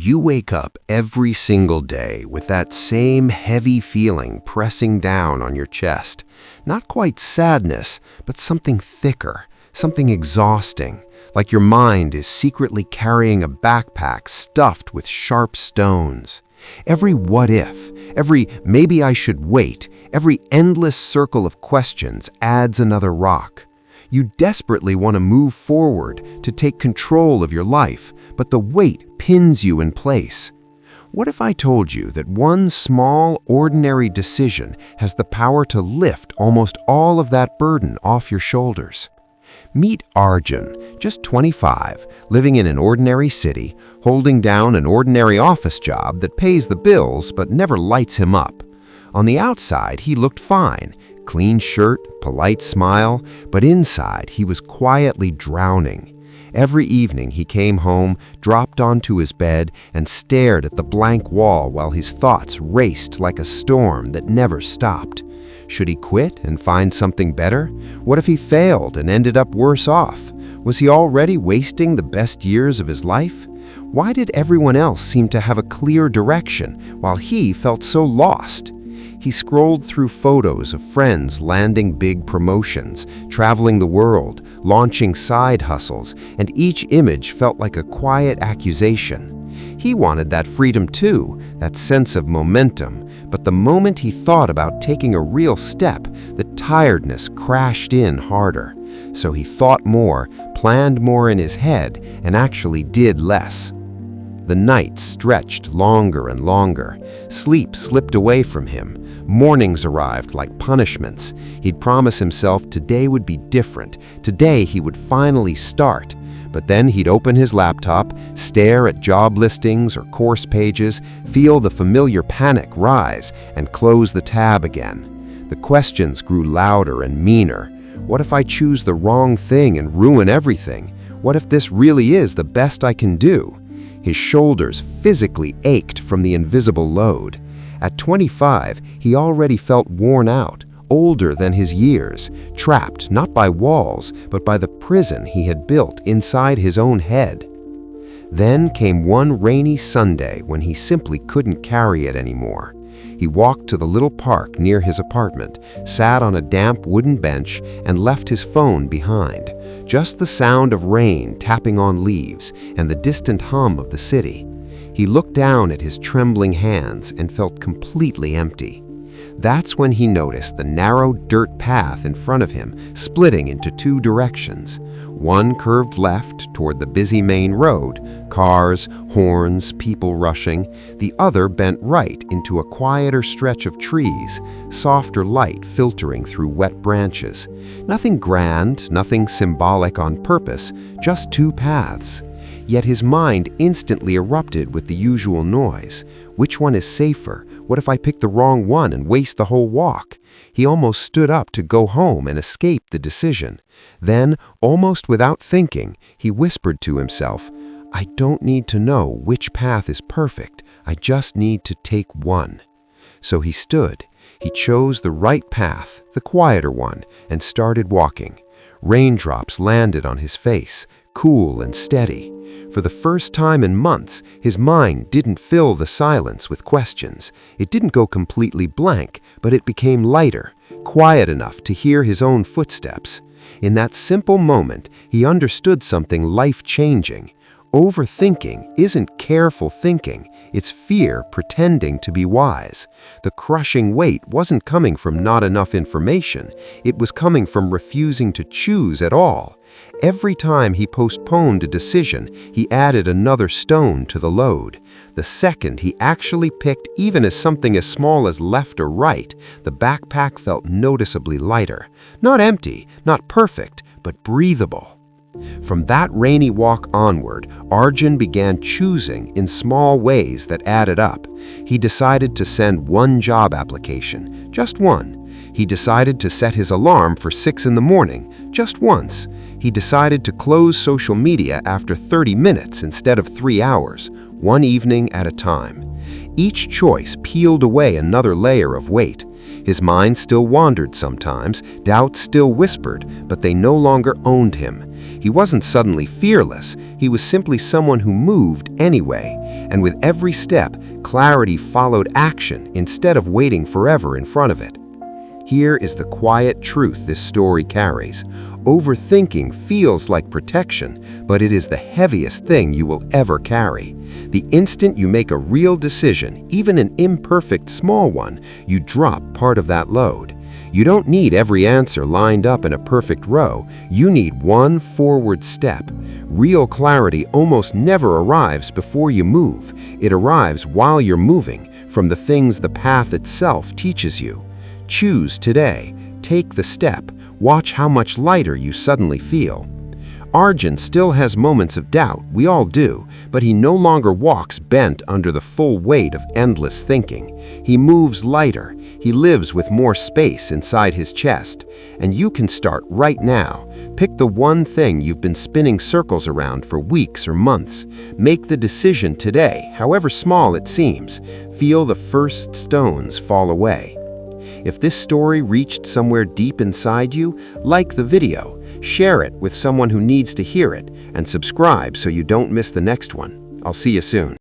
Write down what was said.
You wake up every single day with that same heavy feeling pressing down on your chest. Not quite sadness, but something thicker, something exhausting, like your mind is secretly carrying a backpack stuffed with sharp stones. Every what if, every maybe I should wait, every endless circle of questions adds another rock. You desperately want to move forward, to take control of your life, but the weight pins you in place. What if I told you that one small, ordinary decision has the power to lift almost all of that burden off your shoulders? Meet Arjun, just 25, living in an ordinary city, holding down an ordinary office job that pays the bills but never lights him up. On the outside, he looked fine. Clean shirt, polite smile, but inside he was quietly drowning. Every evening he came home, dropped onto his bed, and stared at the blank wall while his thoughts raced like a storm that never stopped. Should he quit and find something better? What if he failed and ended up worse off? Was he already wasting the best years of his life? Why did everyone else seem to have a clear direction while he felt so lost? He scrolled through photos of friends landing big promotions, traveling the world, launching side hustles, and each image felt like a quiet accusation. He wanted that freedom too, that sense of momentum, but the moment he thought about taking a real step, the tiredness crashed in harder. So he thought more, planned more in his head, and actually did less. The nights stretched longer and longer. Sleep slipped away from him. Mornings arrived like punishments. He'd promise himself today would be different. Today he would finally start. But then he'd open his laptop, stare at job listings or course pages, feel the familiar panic rise, and close the tab again. The questions grew louder and meaner. What if I choose the wrong thing and ruin everything? What if this really is the best I can do? His shoulders physically ached from the invisible load. At 25, he already felt worn out, older than his years, trapped not by walls, but by the prison he had built inside his own head. Then came one rainy Sunday when he simply couldn't carry it anymore. He walked to the little park near his apartment, sat on a damp wooden bench, and left his phone behind. Just the sound of rain tapping on leaves and the distant hum of the city. He looked down at his trembling hands and felt completely empty. That's when he noticed the narrow dirt path in front of him splitting into two directions. One curved left toward the busy main road, cars, horns, people rushing. The other bent right into a quieter stretch of trees, softer light filtering through wet branches. Nothing grand, nothing symbolic on purpose, just two paths. Yet his mind instantly erupted with the usual noise. Which one is safer? What if I pick the wrong one and waste the whole walk? He almost stood up to go home and escape the decision. Then, almost without thinking, he whispered to himself, I don't need to know which path is perfect. I just need to take one. So he stood. He chose the right path, the quieter one, and started walking. Raindrops landed on his face, cool and steady. For the first time in months, his mind didn't fill the silence with questions. It didn't go completely blank, but it became lighter, quiet enough to hear his own footsteps. In that simple moment, he understood something life-changing. Overthinking isn't careful thinking, it's fear pretending to be wise. The crushing weight wasn't coming from not enough information, it was coming from refusing to choose at all. Every time he postponed a decision, he added another stone to the load. The second he actually picked even as something as small as left or right, the backpack felt noticeably lighter. Not empty, not perfect, but breathable. From that rainy walk onward, Arjun began choosing in small ways that added up. He decided to send one job application, just one. He decided to set his alarm for 6 in the morning, just once. He decided to close social media after 30 minutes instead of 3 hours, one evening at a time. Each choice peeled away another layer of weight. His mind still wandered sometimes, doubts still whispered, but they no longer owned him. He wasn't suddenly fearless, he was simply someone who moved anyway. And with every step, clarity followed action instead of waiting forever in front of it. Here is the quiet truth this story carries. Overthinking feels like protection, but it is the heaviest thing you will ever carry. The instant you make a real decision, even an imperfect small one, you drop part of that load. You don't need every answer lined up in a perfect row. You need one forward step. Real clarity almost never arrives before you move. It arrives while you're moving, from the things the path itself teaches you. Choose today. Take the step. Watch how much lighter you suddenly feel. Arjun still has moments of doubt, we all do, but he no longer walks bent under the full weight of endless thinking. He moves lighter. He lives with more space inside his chest. And you can start right now. Pick the one thing you've been spinning circles around for weeks or months. Make the decision today, however small it seems. Feel the first stones fall away. If this story reached somewhere deep inside you, like the video, share it with someone who needs to hear it, and subscribe so you don't miss the next one. I'll see you soon.